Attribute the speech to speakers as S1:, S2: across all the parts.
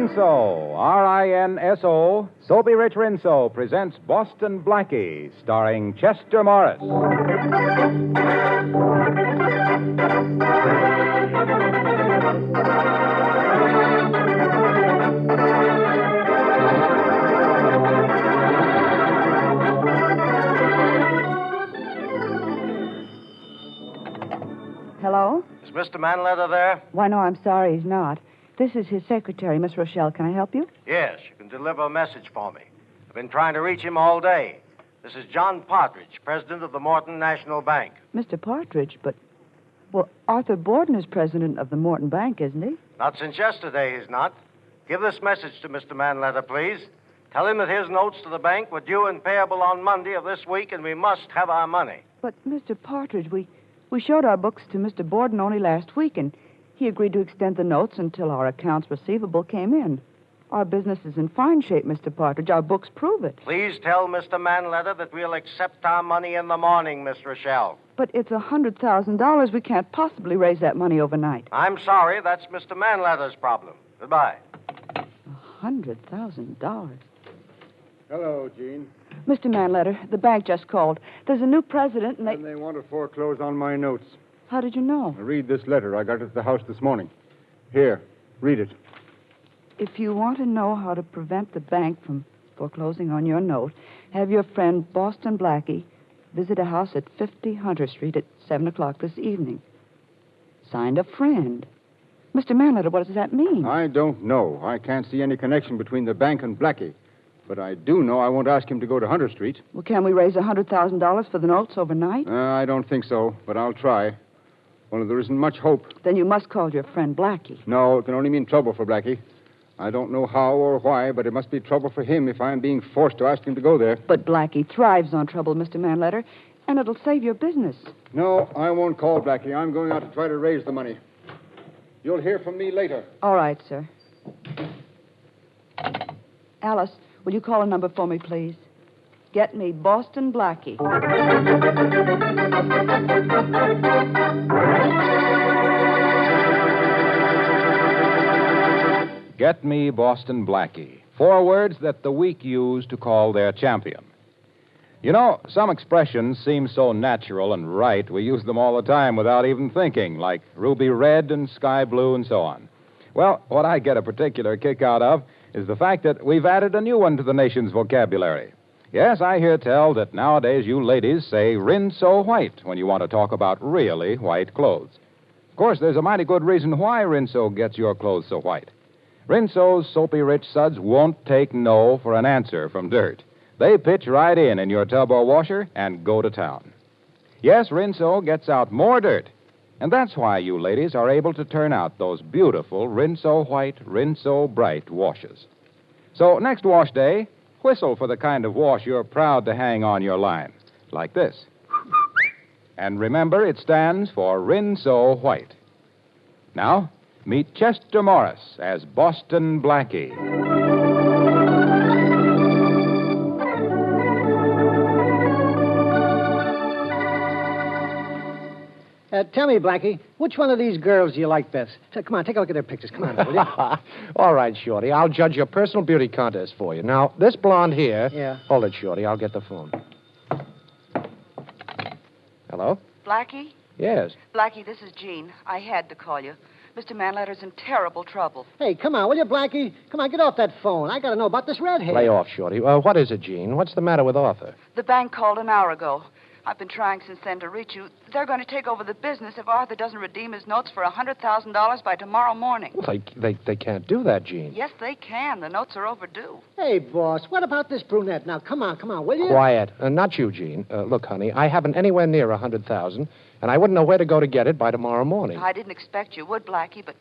S1: Rinso, R-I-N-S-O, Soapy Rich Rinso presents Boston Blackie, starring Chester Morris.
S2: Hello?
S3: Is Mr. Manletter there?
S2: Why, no, I'm sorry he's not. This is his secretary, Miss Rochelle. Can I help you?
S3: Yes, you can deliver a message for me. I've been trying to reach him all day. This is John Partridge, president of the Morton National Bank.
S2: Mr. Partridge, but... Well, Arthur Borden is president of the Morton Bank, isn't he?
S3: Not since yesterday, he's not. Give this message to Mr. Manletter, please. Tell him that his notes to the bank were due and payable on Monday of this week, and we must have our money.
S2: But, Mr. Partridge, we showed our books to Mr. Borden only last week, and he agreed to extend the notes until our accounts receivable came in. Our business is in fine shape, Mr. Partridge. Our books prove it.
S3: Please tell Mr. Manletter that we'll accept our money in the morning, Miss Rochelle.
S2: But it's $100,000. We can't possibly raise that money overnight.
S3: I'm sorry, that's Mr. Manletter's problem. Goodbye.
S2: $100,000.
S4: Hello, Gene.
S2: Mr. Manletter, the bank just called. There's a new president, and
S4: And they want to foreclose on my notes.
S2: How did you know?
S4: Read this letter. I got it at the house this morning. Here, read it.
S2: If you want to know how to prevent the bank from foreclosing on your note, have your friend Boston Blackie visit a house at 50 Hunter Street at 7 o'clock this evening. Signed, a friend. Mr. Manletter, what does that mean?
S4: I don't know. I can't see any connection between the bank and Blackie. But I do know I won't ask him to go to Hunter Street.
S2: Well, can we raise $100,000 for the notes overnight?
S4: I don't think so, but I'll try. Only there isn't much hope.
S2: Then you must call your friend Blackie.
S4: No, it can only mean trouble for Blackie. I don't know how or why, but it must be trouble for him if I'm being forced to ask him to go there.
S2: But Blackie thrives on trouble, Mr. Manletter, and it'll save your business.
S4: No, I won't call Blackie. I'm going out to try to raise the money. You'll hear from me later.
S2: All right, sir. Alice, will you call a number for me, please? Get me Boston Blackie.
S1: Get me Boston Blackie. 4 words that the weak use to call their champion. You know, some expressions seem so natural and right, we use them all the time without even thinking, like ruby red and sky blue and so on. Well, what I get a particular kick out of is the fact that we've added a new one to the nation's vocabulary. Yes, I hear tell that nowadays you ladies say Rinso white when you want to talk about really white clothes. Of course, there's a mighty good reason why Rinso gets your clothes so white. Rinso's soapy rich suds won't take no for an answer from dirt. They pitch right in your tub or washer and go to town. Yes, Rinso gets out more dirt. And that's why you ladies are able to turn out those beautiful Rinso white, Rinso bright washes. So next wash day, whistle for the kind of wash you're proud to hang on your line. Like this. And remember, it stands for Rinso White. Now, meet Chester Morris as Boston Blackie.
S5: Tell me, Blackie, which one of these girls do you like best? Come on, take a look at their pictures. Come on, will you?
S6: All right, Shorty. I'll judge your personal beauty contest for you. Now, this blonde here...
S5: Yeah.
S6: Hold it, Shorty. I'll get the phone. Hello?
S2: Blackie?
S6: Yes.
S2: Blackie, this is Jean. I had to call you. Mr. Manletter's in terrible trouble.
S5: Hey, come on, will you, Blackie? Come on, get off that phone. I got to know about this redhead.
S6: Lay off, Shorty. What is it, Gene? What's the matter with Arthur?
S2: The bank called an hour ago. I've been trying since then to reach you. They're going to take over the business if Arthur doesn't redeem his notes for $100,000 by tomorrow morning.
S6: Well, they can't do that, Gene.
S2: Yes, they can. The notes are overdue.
S5: Hey, boss, what about this brunette? Now, come on, will you?
S6: Quiet. Not you, Gene. Look, honey, I haven't anywhere near $100,000, and I wouldn't know where to go to get it by tomorrow morning.
S2: I didn't expect you would, Blackie, but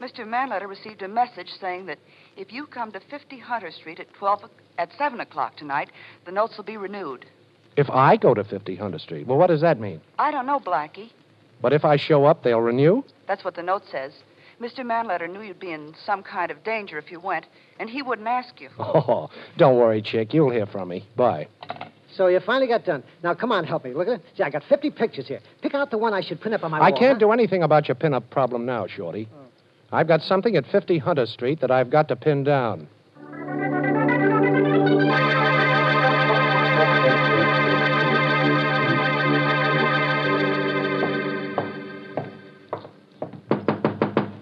S2: Mr. Manletter received a message saying that if you come to 50 Hunter Street at 7 o'clock tonight, the notes will be renewed.
S6: If I go to 50 Hunter Street, well, what does that mean?
S2: I don't know, Blackie.
S6: But if I show up, they'll renew?
S2: That's what the note says. Mr. Manletter knew you'd be in some kind of danger if you went, and he wouldn't ask you.
S6: Oh, don't worry, chick. You'll hear from me. Bye.
S5: So you finally got done. Now, come on, help me. Look at it. See, I got 50 pictures here. Pick out the one I should print up on my wall.
S6: I can't do anything about your pin-up problem now, Shorty.
S5: Oh.
S6: I've got something at 50 Hunter Street that I've got to pin down.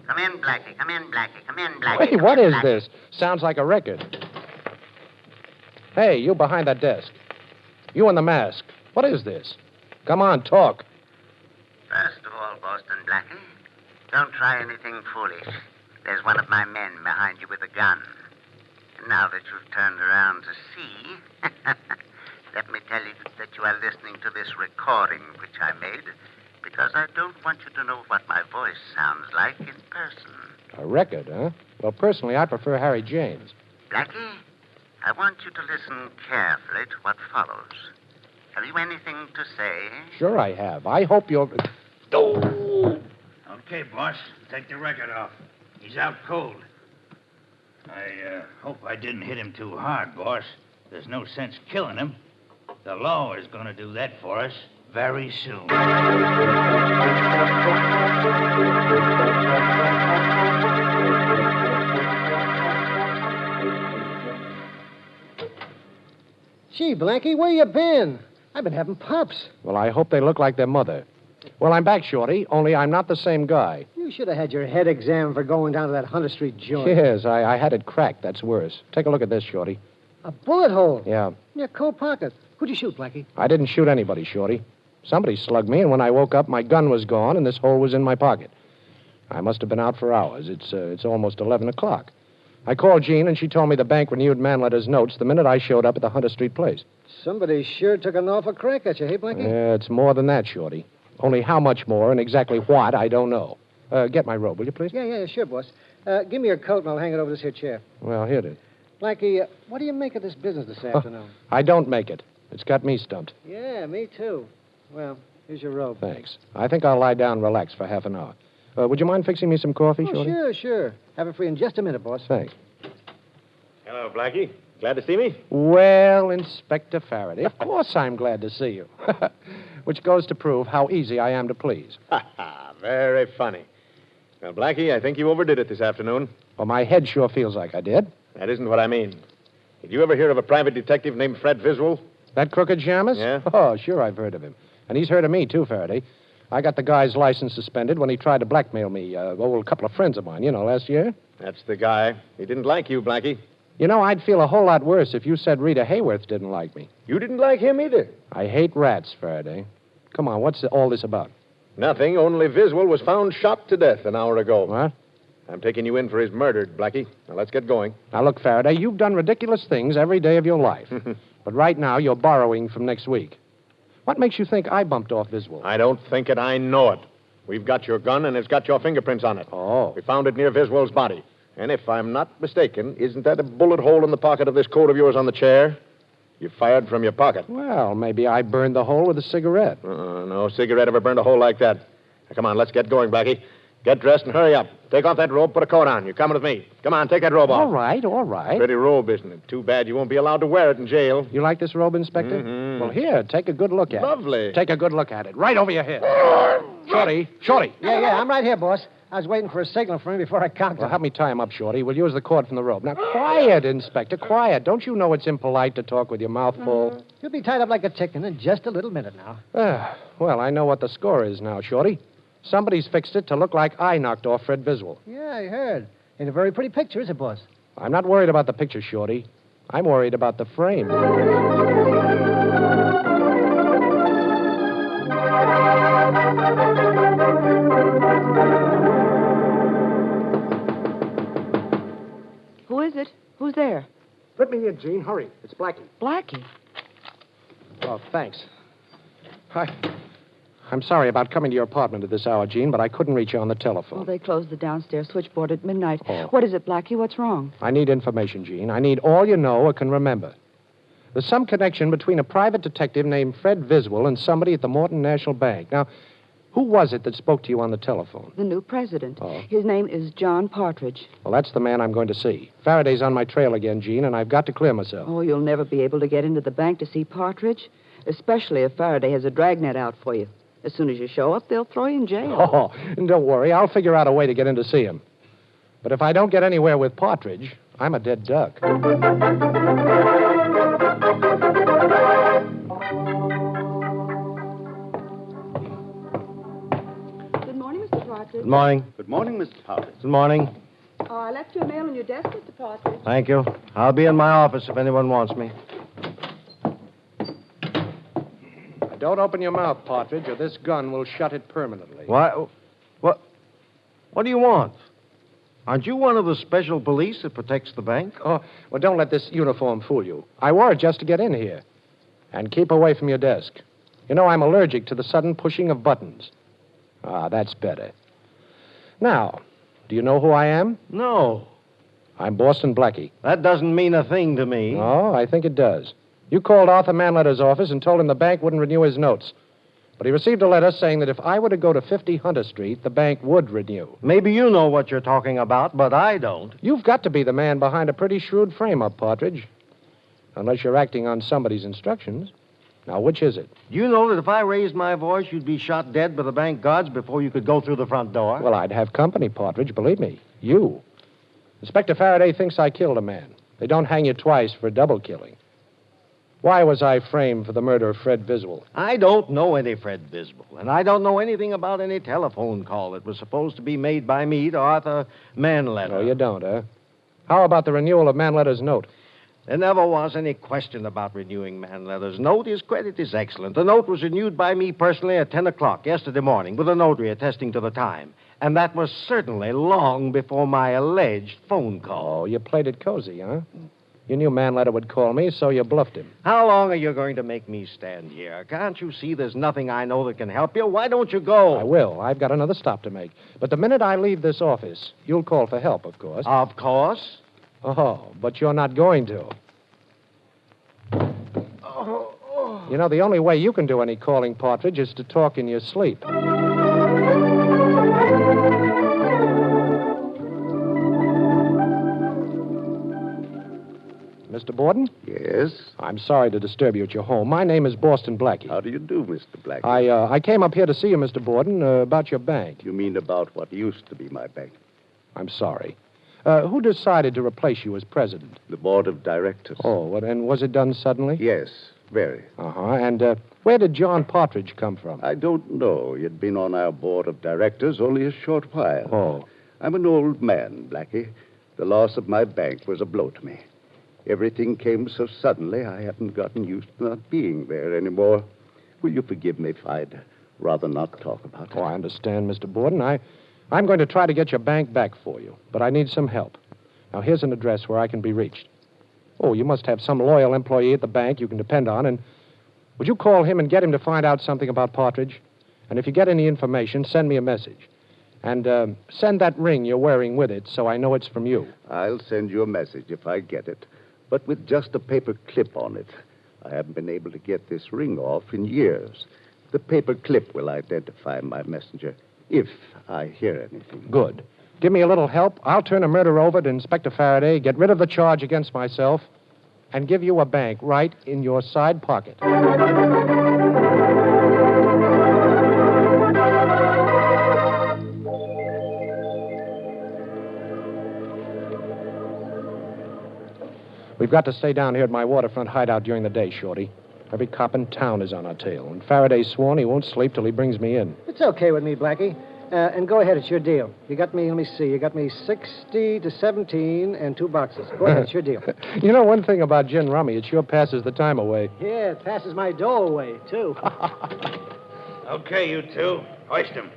S7: Come in, Blackie. Come in, Blackie. Come in, Blackie.
S6: Wait, what is this? Sounds like a record. Hey, you behind that desk. You in the mask. What is this? Come on, talk.
S7: First of all, Boston Blackie, don't try anything foolish. There's one of my men behind you with a gun. And now that you've turned around to see, let me tell you that you are listening to this recording which I made because I don't want you to know what my voice sounds like in person.
S6: A record, huh? Well, personally, I prefer Harry James.
S7: Blackie, I want you to listen carefully to what follows. Have you anything to say?
S6: Sure I have. I hope you'll... Oh!
S8: Okay, boss. Take the record off. He's out cold. I hope I didn't hit him too hard, boss. There's no sense killing him. The law is going to do that for us very soon.
S5: Gee, Blackie, where you been? I've been having pups.
S6: Well, I hope they look like their mother. Well, I'm back, Shorty, only I'm not the same guy.
S5: You should have had your head examined for going down to that Hunter Street joint.
S6: Yes, I had it cracked. That's worse. Take a look at this, Shorty.
S5: A bullet hole?
S6: Yeah.
S5: In your coat pocket. Who'd you shoot, Blackie?
S6: I didn't shoot anybody, Shorty. Somebody slugged me, and when I woke up, my gun was gone, and this hole was in my pocket. I must have been out for hours. It's almost 11 o'clock. I called Jean, and she told me the bank renewed Manletter's notes the minute I showed up at the Hunter Street place.
S5: Somebody sure took an awful crack at you, hey, Blackie?
S6: Yeah, it's more than that, Shorty. Only how much more and exactly what, I don't know. Get my robe, will you, please?
S5: Yeah, sure, boss. Give me your coat, and I'll hang it over this here chair.
S6: Well, here it is.
S5: Blackie, what do you make of this business this afternoon?
S6: I don't make it. It's got me stumped.
S5: Yeah, me too. Well, here's your robe.
S6: Thanks. I think I'll lie down and relax for half an hour. Would you mind fixing me some coffee, Shorty?
S5: Sure. Have it free in just a minute, boss.
S6: Thanks.
S9: Hello, Blackie. Glad to see me?
S6: Well, Inspector Faraday, of course I'm glad to see you. Which goes to prove how easy I am to please.
S9: Very funny. Well, Blackie, I think you overdid it this afternoon.
S6: Well, my head sure feels like I did.
S9: That isn't what I mean. Did you ever hear of a private detective named Fred Visual?
S6: That crooked Shamus?
S9: Yeah?
S6: Oh, sure, I've heard of him. And he's heard of me, too, Faraday. I got the guy's license suspended when he tried to blackmail me. A couple of friends of mine, last year.
S9: That's the guy. He didn't like you, Blackie.
S6: I'd feel a whole lot worse if you said Rita Hayworth didn't like me.
S9: You didn't like him either.
S6: I hate rats, Faraday. Come on, what's all this about?
S9: Nothing, only Visual was found shot to death an hour ago.
S6: What?
S9: I'm taking you in for his murder, Blackie. Now, let's get going.
S6: Now, look, Faraday, you've done ridiculous things every day of your life. But right now, you're borrowing from next week. What makes you think I bumped off Visual?
S9: I don't think it. I know it. We've got your gun, and it's got your fingerprints on it.
S6: Oh.
S9: We found it near Visual's body. And if I'm not mistaken, isn't that a bullet hole in the pocket of this coat of yours on the chair? You fired from your pocket.
S6: Well, maybe I burned the hole with a cigarette.
S9: No cigarette ever burned a hole like that. Now, come on, let's get going, Blackie. Get dressed and hurry up. Take off that robe, put a coat on. You're coming with me. Come on, take that robe off.
S6: All right.
S9: Pretty robe, isn't it? Too bad you won't be allowed to wear it in jail.
S6: You like this robe, Inspector?
S9: Mm-hmm.
S6: Well, here, take a good look at it.
S9: Lovely.
S6: Take a good look at it. Right over your head. Shorty.
S5: Yeah, I'm right here, boss. I was waiting for a signal from him before I conked
S6: Well,
S5: him.
S6: help me tie him up, Shorty. We'll use the cord from the rope. Now, quiet, Inspector, quiet. Don't you know it's impolite to talk with your mouth full?
S5: You'll be tied up like a chicken in just a little minute now.
S6: Well, I know what the score is now, Shorty. Somebody's fixed it to look like I knocked off Fred Visual.
S5: Yeah, I heard. Ain't a very pretty picture, is it, boss?
S6: I'm not worried about the picture, Shorty. I'm worried about the frame.
S2: Who is it? Who's there?
S6: Let me in, Jean. Hurry. It's Blackie.
S2: Blackie.
S6: Oh, thanks. I'm sorry about coming to your apartment at this hour, Jean, but I couldn't reach you on the telephone.
S2: Well, they closed the downstairs switchboard at midnight.
S6: Oh.
S2: What is it, Blackie? What's wrong?
S6: I need information, Jean. I need all you know or can remember. There's some connection between a private detective named Fred Visual and somebody at the Morton National Bank. Now, who was it that spoke to you on the telephone?
S2: The new president.
S6: Oh.
S2: His name is John Partridge.
S6: Well, that's the man I'm going to see. Faraday's on my trail again, Jean, and I've got to clear myself.
S2: Oh, you'll never be able to get into the bank to see Partridge, especially if Faraday has a dragnet out for you. As soon as you show up, they'll throw you in jail.
S6: Oh, and don't worry. I'll figure out a way to get in to see him. But if I don't get anywhere with Partridge, I'm a dead duck.
S2: Good morning, Mr. Partridge.
S10: Good morning.
S3: Good morning, Mr. Partridge.
S10: Good morning.
S2: I left your mail on your desk, Mr. Partridge.
S10: Thank you. I'll be in my office if anyone wants me.
S6: Don't open your mouth, Partridge, or this gun will shut it permanently.
S10: What do you want? Aren't you one of the special police that protects the bank?
S6: Oh, well, don't let this uniform fool you. I wore it just to get in here. And keep away from your desk. You know, I'm allergic to the sudden pushing of buttons. Ah, that's better. Now, do you know who I am?
S10: No.
S6: I'm Boston Blackie.
S10: That doesn't mean a thing to me.
S6: Oh, I think it does. You called Arthur Manletter's office and told him the bank wouldn't renew his notes. But he received a letter saying that if I were to go to 50 Hunter Street, the bank would renew.
S10: Maybe you know what you're talking about, but I don't.
S6: You've got to be the man behind a pretty shrewd frame-up, Partridge. Unless you're acting on somebody's instructions. Now, which is it?
S10: You know that if I raised my voice, you'd be shot dead by the bank guards before you could go through the front door?
S6: Well, I'd have company, Partridge, believe me. You. Inspector Faraday thinks I killed a man. They don't hang you twice for a double killing. Why was I framed for the murder of Fred Biswell?
S10: I don't know any Fred Bisbal, and I don't know anything about any telephone call that was supposed to be made by me to Arthur Manletter.
S6: Oh, you don't, huh? How about the renewal of Manletter's note?
S10: There never was any question about renewing Manletter's note. His credit is excellent. The note was renewed by me personally at 10 o'clock yesterday morning with a notary attesting to the time. And that was certainly long before my alleged phone call.
S6: Oh, you played it cozy, huh? You knew Manletter would call me, so you bluffed him.
S10: How long are you going to make me stand here? Can't you see there's nothing I know that can help you? Why don't you go?
S6: I will. I've got another stop to make. But the minute I leave this office, you'll call for help, of course.
S10: Of course.
S6: Oh, but you're not going to. You know, the only way you can do any calling, Partridge, is to talk in your sleep. Mr. Borden?
S11: Yes?
S6: I'm sorry to disturb you at your home. My name is Boston Blackie.
S11: How do you do, Mr. Blackie?
S6: I came up here to see you, Mr. Borden, about your bank.
S11: You mean about what used to be my bank?
S6: I'm sorry. Who decided to replace you as president?
S11: The board of directors.
S6: Oh, and was it done suddenly?
S11: Yes, very.
S6: Uh-huh. And where did John Partridge come from?
S11: I don't know. He'd been on our board of directors only a short while.
S6: Oh.
S11: I'm an old man, Blackie. The loss of my bank was a blow to me. Everything came so suddenly, I haven't gotten used to not being there anymore. Will you forgive me if I'd rather not talk about it?
S6: Oh, I understand, Mr. Borden. I'm going to try to get your bank back for you, but I need some help. Now, here's an address where I can be reached. Oh, you must have some loyal employee at the bank you can depend on, and would you call him and get him to find out something about Partridge? And if you get any information, send me a message. And send that ring you're wearing with it so I know it's from you.
S11: I'll send you a message if I get it, but with just a paper clip on it. I haven't been able to get this ring off in years. The paper clip will identify my messenger if I hear anything.
S6: Good. Give me a little help. I'll turn a murder over to Inspector Faraday, get rid of the charge against myself, and give you a bank right in your side pocket. We've got to stay down here at my waterfront hideout during the day, Shorty. Every cop in town is on our tail, and Faraday's sworn he won't sleep till he brings me in.
S5: It's okay with me, Blackie. And go ahead, it's your deal. You got me, let me see, you got me 60 to 17 and 2 boxes. Go ahead, it's your deal.
S6: You know, one thing about gin rummy, it sure passes the time away.
S5: Yeah, it passes my dough away, too.
S8: Okay, you two. Hoist him.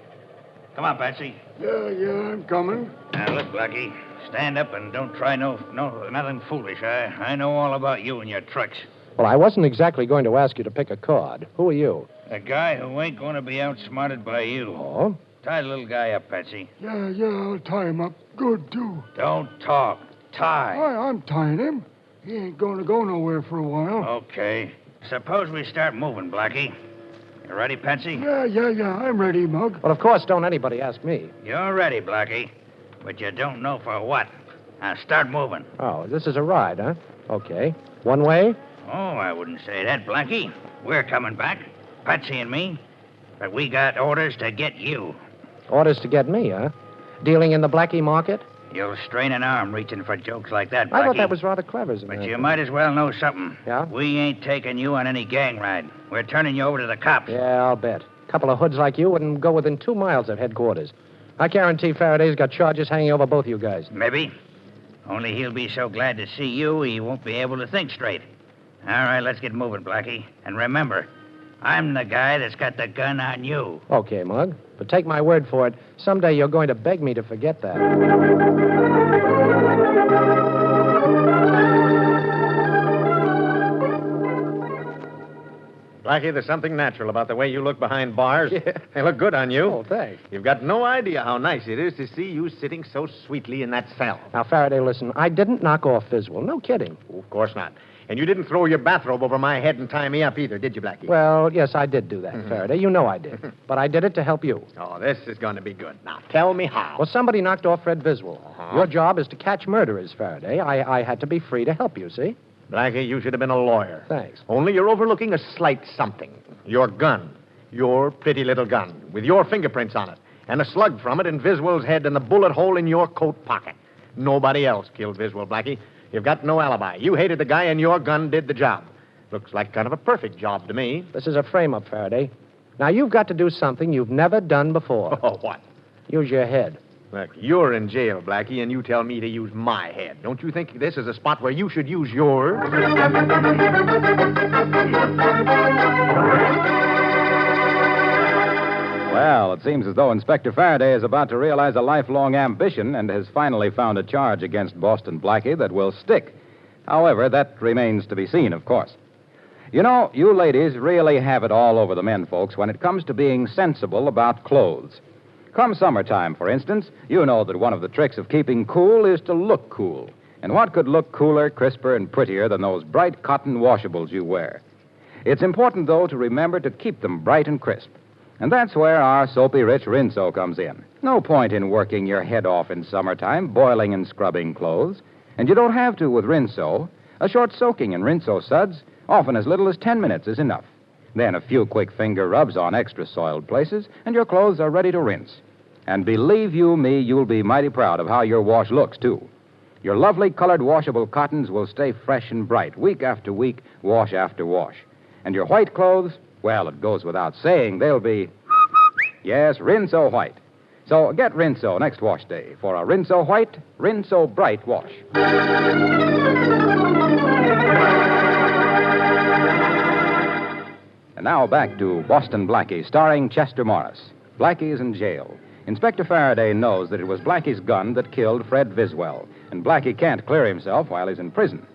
S8: Come on, Patsy.
S4: Yeah, I'm coming.
S8: Now, look, Blackie. Stand up and don't try nothing foolish. I know all about you and your tricks.
S6: Well, I wasn't exactly going to ask you to pick a card. Who are you?
S8: A guy who ain't going to be outsmarted by you.
S6: Oh?
S8: Tie the little guy up, Patsy.
S4: Yeah, I'll tie him up good, too.
S8: Don't talk. Tie.
S4: I'm tying him. He ain't going to go nowhere for a while.
S8: Okay. Suppose we start moving, Blackie. You ready, Patsy?
S4: Yeah, I'm ready, Mug.
S6: Well, of course, don't anybody ask me.
S8: You're ready, Blackie. But you don't know for what. Now, start moving.
S6: Oh, this is a ride, huh? Okay. One way?
S8: Oh, I wouldn't say that, Blackie. We're coming back. Patsy and me. But we got orders to get you.
S6: Orders to get me, huh? Dealing in the Blackie market?
S8: You'll strain an arm reaching for jokes like that, Blackie.
S6: I thought that was rather clever, as a
S8: But
S6: matter
S8: you
S6: of
S8: might as well know something.
S6: Yeah?
S8: We ain't taking you on any gang ride. We're turning you over to the cops.
S6: Yeah, I'll bet. A couple of hoods like you wouldn't go within 2 miles of headquarters. I guarantee Faraday's got charges hanging over both you guys.
S8: Maybe. Only he'll be so glad to see you, he won't be able to think straight. All right, let's get moving, Blackie. And remember, I'm the guy that's got the gun on you.
S6: Okay, Mug. But take my word for it, someday you're going to beg me to forget that.
S9: Blackie, there's something natural about the way you look behind bars.
S6: Yeah.
S9: They look good on you.
S6: Oh, thanks.
S9: You've got no idea how nice it is to see you sitting so sweetly in that cell.
S6: Now, Faraday, listen, I didn't knock off Fiswell. No kidding.
S9: Oh, of course not. And you didn't throw your bathrobe over my head and tie me up either, did you, Blackie?
S6: Well, yes, I did do that, Faraday. You know I did. But I did it to help you.
S9: Oh, this is going to be good. Now, tell me how.
S6: Well, somebody knocked off Fred Viswell. Your job is to catch murderers, Faraday. I had to be free to help you, see?
S9: Blackie, you should have been a lawyer.
S6: Thanks.
S9: Only you're overlooking a slight something. Your gun. Your pretty little gun. With your fingerprints on it. And a slug from it in Viswell's head and the bullet hole in your coat pocket. Nobody else killed Viswell, Blackie. You've got no alibi. You hated the guy and your gun did the job. Looks like kind of a perfect job to me.
S6: This is a frame-up, Faraday. Now, you've got to do something you've never done before.
S9: Oh, what?
S6: Use your head.
S9: Look, you're in jail, Blackie, and you tell me to use my head. Don't you think this is a spot where you should use yours?
S1: Well, it seems as though Inspector Faraday is about to realize a lifelong ambition and has finally found a charge against Boston Blackie that will stick. However, that remains to be seen, of course. You know, you ladies really have it all over the men folks when it comes to being sensible about clothes. Come summertime, for instance, you know that one of the tricks of keeping cool is to look cool. And what could look cooler, crisper, and prettier than those bright cotton washables you wear? It's important, though, to remember to keep them bright and crisp. And that's where our soapy-rich Rinso comes in. No point in working your head off in summertime, boiling and scrubbing clothes. And you don't have to with Rinso. A short soaking in Rinso suds, often as little as 10 minutes, is enough. Then a few quick finger rubs on extra soiled places, and your clothes are ready to rinse. And believe you me, you'll be mighty proud of how your wash looks, too. Your lovely colored washable cottons will stay fresh and bright week after week, wash after wash. And your white clothes, well, it goes without saying, they'll be, yes, Rinso white. So get Rinso next wash day for a Rinso white, Rinso bright wash. And now back to Boston Blackie, starring Chester Morris. Blackie is in jail. Inspector Faraday knows that it was Blackie's gun that killed Fred Viswell, and Blackie can't clear himself while he's in prison.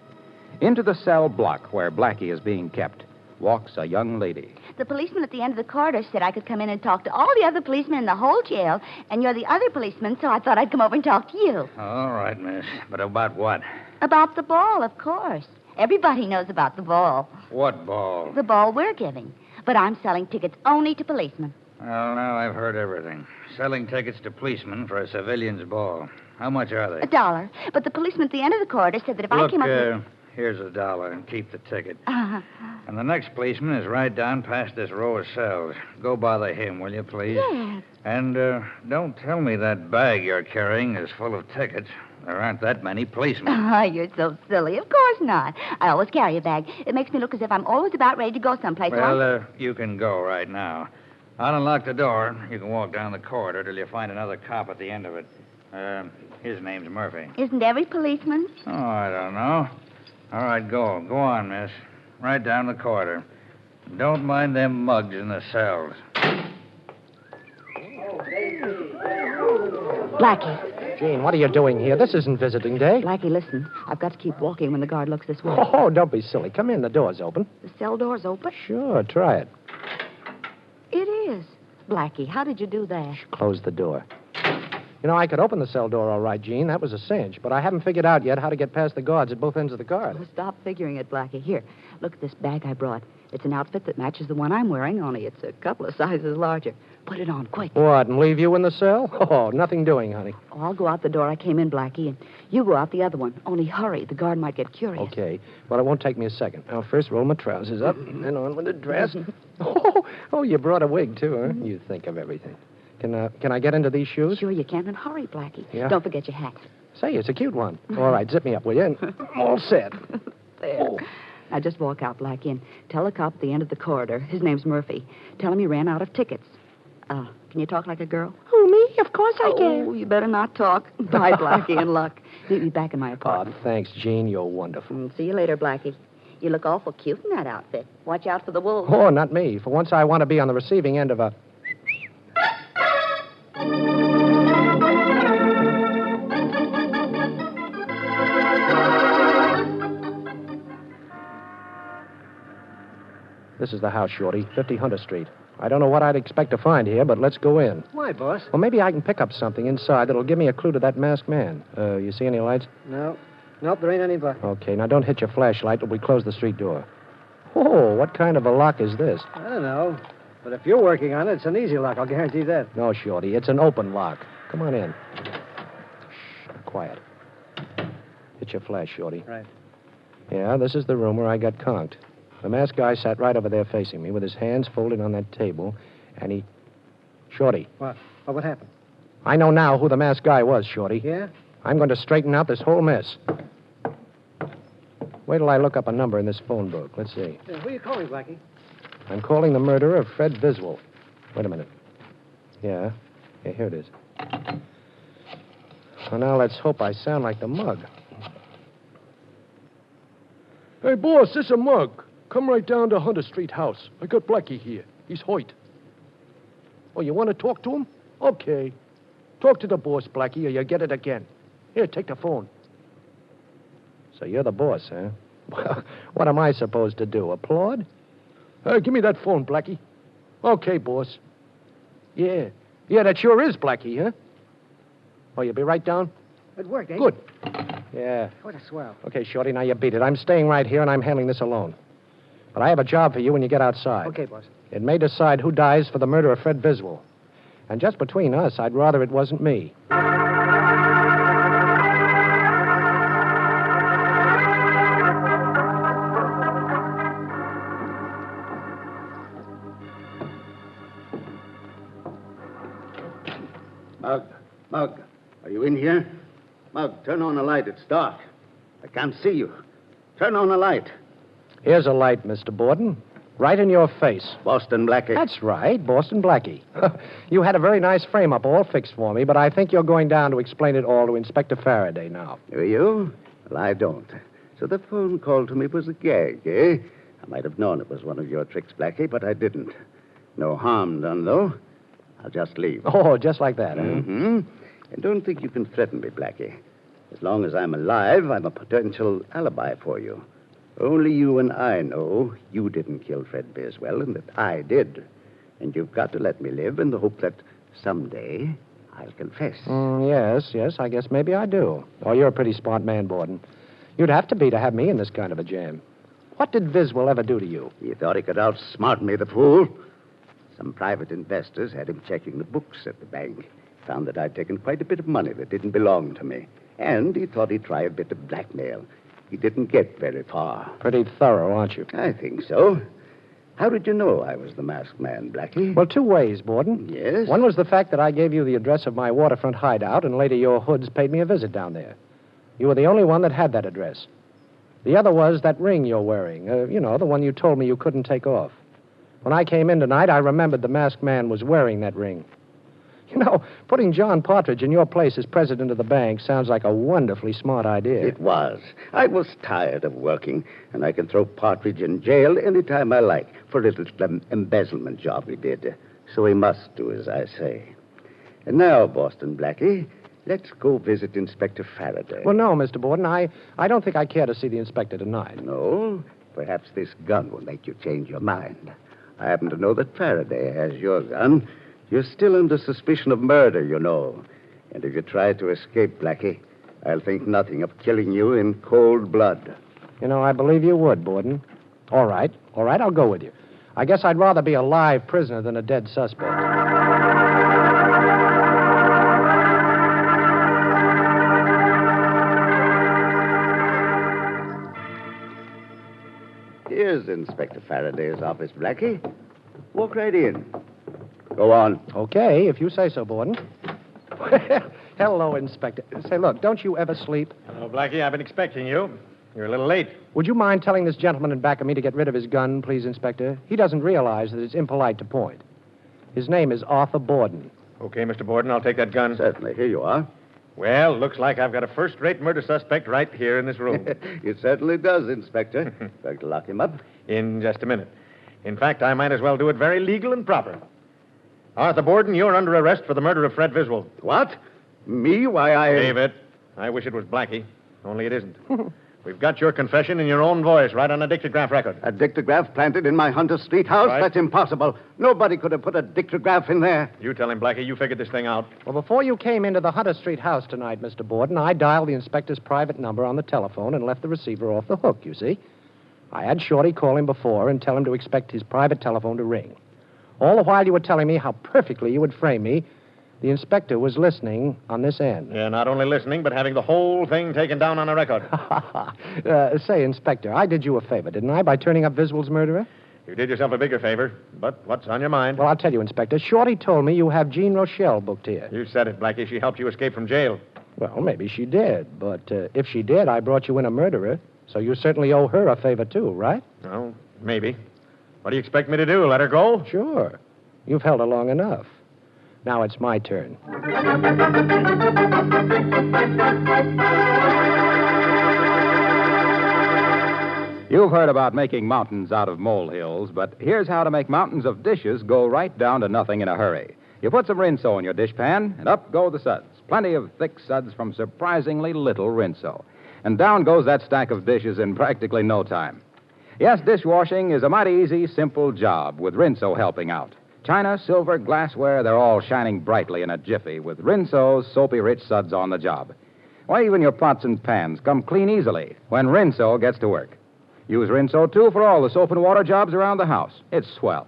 S1: Into the cell block where Blackie is being kept walks a young lady.
S12: The policeman at the end of the corridor said I could come in and talk to all the other policemen in the whole jail, and you're the other policeman, so I thought I'd come over and talk to you.
S8: All right, miss. But about what?
S12: About the ball, of course. Everybody knows about the ball.
S8: What ball?
S12: The ball we're giving. But I'm selling tickets only to policemen.
S8: Well, now I've heard everything. Selling tickets to policemen for a civilian's ball. How much are they?
S12: $1. But the policeman at the end of the corridor said that if I came up here...
S8: Here's $1 and keep the ticket. And the next policeman is right down past this row of cells. Go bother him, will you, please?
S12: Yes.
S8: And don't tell me that bag you're carrying is full of tickets. There aren't that many policemen.
S12: Oh, you're so silly. Of course not. I always carry a bag. It makes me look as if I'm always about ready to go someplace.
S8: Well, you can go right now. I'll unlock the door. You can walk down the corridor till you find another cop at the end of it. His name's Murphy.
S12: Isn't every policeman?
S8: Oh, I don't know. All right, go. Go on, miss. Right down the corridor. Don't mind them mugs in the cells.
S2: Blackie.
S6: Gene, what are you doing here? This isn't visiting day.
S2: Blackie, listen. I've got to keep walking when the guard looks this way.
S6: Oh, don't be silly. Come in. The door's open.
S2: The cell door's open?
S6: Sure, try it.
S2: It is. Blackie, how did you do that?
S6: Close the door. You know, I could open the cell door all right, Gene. That was a cinch. But I haven't figured out yet how to get past the guards at both ends of the guard.
S2: Oh, stop figuring it, Blackie. Here, look at this bag I brought. It's an outfit that matches the one I'm wearing, only it's a couple of sizes larger. Put it on, quick.
S6: What, and leave you in the cell? Oh, nothing doing, honey.
S2: Oh, I'll go out the door I came in, Blackie, and you go out the other one. Only hurry. The guard might get curious.
S6: Okay. Well, it won't take me a second. Now, first roll my trousers up, and then on with the dress. Oh, you brought a wig, too, huh? You think of everything. Can I get into these shoes?
S2: Sure you can, and hurry, Blackie.
S6: Yeah?
S2: Don't forget your hat.
S6: Say, it's a cute one. All right, zip me up, will you? I'm all set.
S2: There.
S6: Oh.
S2: Now, just walk out, Blackie, and tell the cop at the end of the corridor. His name's Murphy. Tell him he ran out of tickets. Can you talk like a girl?
S13: Who, me? Of course I can.
S2: Oh, you better not talk. Bye, Blackie, and luck. Meet me back in my apartment.
S6: Thanks, Jean. You're wonderful.
S12: See you later, Blackie. You look awful cute in that outfit. Watch out for the wolves.
S6: Oh, not me. For once, I want to be on the receiving end of a... This is the house, Shorty, 50 Hunter Street. I don't know what I'd expect to find here, but let's go in.
S5: Why, boss?
S6: Well, maybe I can pick up something inside that'll give me a clue to that masked man. You see any lights?
S5: No. Nope, there ain't any but.
S6: Okay, now don't hit your flashlight till we close the street door. Oh, what kind of a lock is this?
S5: I don't know. But if you're working on it, it's an easy lock, I'll guarantee that.
S6: No, Shorty, it's an open lock. Come on in. Shh, quiet. Hit your flash, Shorty.
S5: Right.
S6: Yeah, this is the room where I got conked. The masked guy sat right over there facing me with his hands folded on that table, and he... Shorty.
S5: What? Oh, what happened?
S6: I know now who the masked guy was, Shorty.
S5: Yeah?
S6: I'm going to straighten out this whole mess. Wait till I look up a number in this phone book. Let's see.
S5: Who are you calling, Blackie?
S6: I'm calling the murderer of Fred Viswell. Wait a minute. Yeah, here it is. Well, now let's hope I sound like the mug.
S14: Hey, boss, this is a mug. Come right down to Hunter Street house. I got Blackie here. He's Hoyt. Oh, you want to talk to him? Okay. Talk to the boss, Blackie, or you get it again. Here, take the phone.
S6: So you're the boss, huh? Well, what am I supposed to do, applaud?
S14: Give me that phone, Blackie. Okay, boss.
S6: Yeah, that sure is Blackie, huh? Oh, you'll be right down?
S5: It worked, eh?
S6: Good. Yeah.
S5: What a swell.
S6: Okay, Shorty, now you beat it. I'm staying right here, and I'm handling this alone. But I have a job for you when you get outside.
S5: Okay, boss.
S6: It may decide who dies for the murder of Fred Viswell. And just between us, I'd rather it wasn't me.
S11: Mug, are you in here? Mug, turn on the light. It's dark. I can't see you. Turn on the light.
S6: Here's a light, Mr. Borden. Right in your face.
S11: Boston Blackie.
S6: That's right, Boston Blackie. You had a very nice frame-up all fixed for me, but I think you're going down to explain it all to Inspector Faraday now.
S11: Do you? Well, I don't. So the phone call to me was a gag, eh? I might have known it was one of your tricks, Blackie, but I didn't. No harm done, though. I'll just leave.
S6: Oh, just like that, huh?
S11: Mm-hmm. And don't think you can threaten me, Blackie. As long as I'm alive, I'm a potential alibi for you. Only you and I know you didn't kill Fred Biswell and that I did. And you've got to let me live in the hope that someday I'll confess.
S6: Yes, I guess maybe I do. Oh, you're a pretty smart man, Borden. You'd have to be to have me in this kind of a jam. What did Viswell ever do to you?
S11: He thought he could outsmart me, the fool. Some private investors had him checking the books at the bank. Found that I'd taken quite a bit of money that didn't belong to me. And he thought he'd try a bit of blackmail. He didn't get very far.
S6: Pretty thorough, aren't you?
S11: I think so. How did you know I was the masked man, Blackie?
S6: Well, two ways, Borden.
S11: Yes?
S6: One was the fact that I gave you the address of my waterfront hideout, and later your hoods paid me a visit down there. You were the only one that had that address. The other was that ring you're wearing. The one you told me you couldn't take off. When I came in tonight, I remembered the masked man was wearing that ring. You know, putting John Partridge in your place as president of the bank sounds like a wonderfully smart idea.
S11: It was. I was tired of working, and I can throw Partridge in jail any time I like for a little embezzlement job he did. So he must do as I say. And now, Boston Blackie, let's go visit Inspector Faraday.
S6: Well, no, Mr. Borden, I don't think I care to see the inspector tonight.
S11: No? Perhaps this gun will make you change your mind. I happen to know that Faraday has your gun. You're still under suspicion of murder, you know. And if you try to escape, Blackie, I'll think nothing of killing you in cold blood.
S6: You know, I believe you would, Borden. All right, I'll go with you. I guess I'd rather be a live prisoner than a dead suspect.
S11: Here's Inspector Faraday's office, Blackie. Walk right in. Go on.
S6: Okay, if you say so, Borden. Hello, Inspector. Say, look, don't you ever sleep?
S9: Hello, Blackie. I've been expecting you. You're a little late.
S6: Would you mind telling this gentleman in back of me to get rid of his gun, please, Inspector? He doesn't realize that it's impolite to point. His name is Arthur Borden.
S9: Okay, Mr. Borden, I'll take that gun.
S11: Certainly. Here you are.
S9: Well, looks like I've got a first-rate murder suspect right here in this room.
S11: It certainly does, Inspector. Going to lock him up?
S9: In just a minute. In fact, I might as well do it very legal and proper. Arthur Borden, you're under arrest for the murder of Fred Viswell.
S11: What? Me? Why, I...
S9: Save it. I wish it was Blackie, only it isn't. We've got your confession in your own voice, right on a dictograph record.
S11: A dictograph planted in my Hunter Street house?
S9: Right.
S11: That's impossible. Nobody could have put a dictograph in there.
S9: You tell him, Blackie. You figured this thing out.
S6: Well, before you came into the Hunter Street house tonight, Mr. Borden, I dialed the inspector's private number on the telephone and left the receiver off the hook, you see. I had Shorty call him before and tell him to expect his private telephone to ring. All the while you were telling me how perfectly you would frame me, the inspector was listening on this end.
S9: Yeah, not only listening, but having the whole thing taken down on a record.
S6: Say, Inspector, I did you a favor, didn't I, by turning up Viswell's murderer?
S9: You did yourself a bigger favor, but what's on your mind?
S6: Well, I'll tell you, Inspector. Shorty told me you have Jean Rochelle booked here.
S9: You said it, Blackie. She helped you escape from jail.
S6: Well, maybe she did, but if she did, I brought you in a murderer, so you certainly owe her a favor, too, right?
S9: Well, maybe. What do you expect me to do, let her go?
S6: Sure. You've held her long enough. Now it's my turn.
S1: You've heard about making mountains out of molehills, but here's how to make mountains of dishes go right down to nothing in a hurry. You put some rinso in your dishpan, and up go the suds. Plenty of thick suds from surprisingly little rinso. And down goes that stack of dishes in practically no time. Yes, dishwashing is a mighty easy, simple job with rinso helping out. China, silver, glassware, they're all shining brightly in a jiffy with Rinso's soapy-rich suds on the job. Why, even your pots and pans come clean easily when Rinso gets to work. Use Rinso, too, for all the soap and water jobs around the house. It's swell.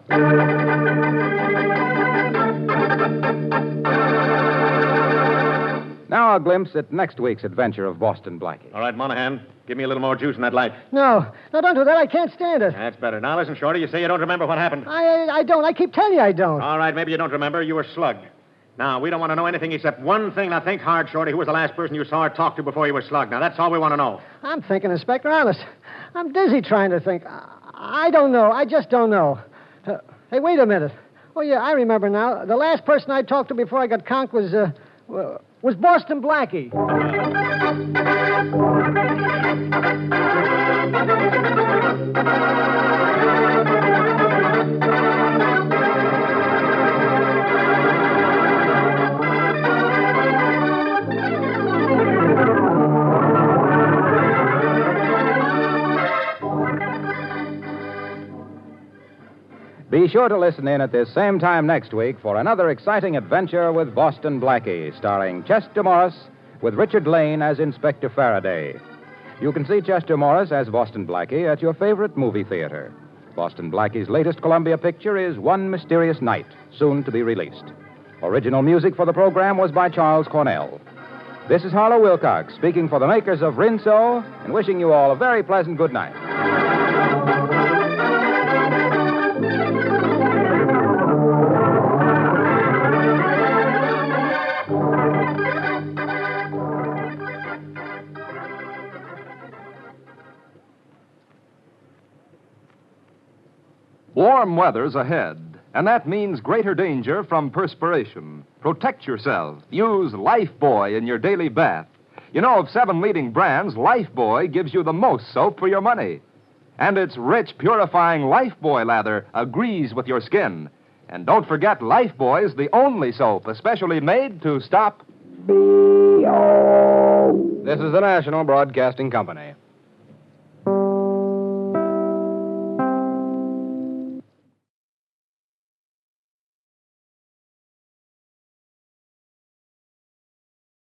S1: Now a glimpse at next week's adventure of Boston Blackie.
S9: All right, Monahan, give me a little more juice in that light.
S5: No, don't do that. I can't stand it.
S9: That's better. Now, listen, Shorty, you say you don't remember what happened.
S5: I don't. I keep telling you I don't.
S9: All right, maybe you don't remember. You were slugged. Now, we don't want to know anything except one thing. Now, think hard, Shorty. Who was the last person you saw or talked to before you were slugged? Now, that's all we want to know.
S5: I'm thinking, Inspector, honest. I'm dizzy trying to think. I don't know. I just don't know. Hey, wait a minute. Oh, yeah, I remember now. The last person I talked to before I got conked was Boston Blackie.
S1: Be sure to listen in at this same time next week for another exciting adventure with Boston Blackie, starring Chester Morris with Richard Lane as Inspector Faraday. You can see Chester Morris as Boston Blackie at your favorite movie theater. Boston Blackie's latest Columbia picture is One Mysterious Night, soon to be released. Original music for the program was by Charles Cornell. This is Harlow Wilcox speaking for the makers of Rinso and wishing you all a very pleasant good night.
S15: Warm weather's ahead, and that means greater danger from perspiration. Protect yourself. Use Lifebuoy in your daily bath. You know, of 7 leading brands, Lifebuoy gives you the most soap for your money. And its rich, purifying Lifebuoy lather agrees with your skin. And don't forget, Lifebuoy is the only soap especially made to stop B.O.
S6: This is the National Broadcasting Company.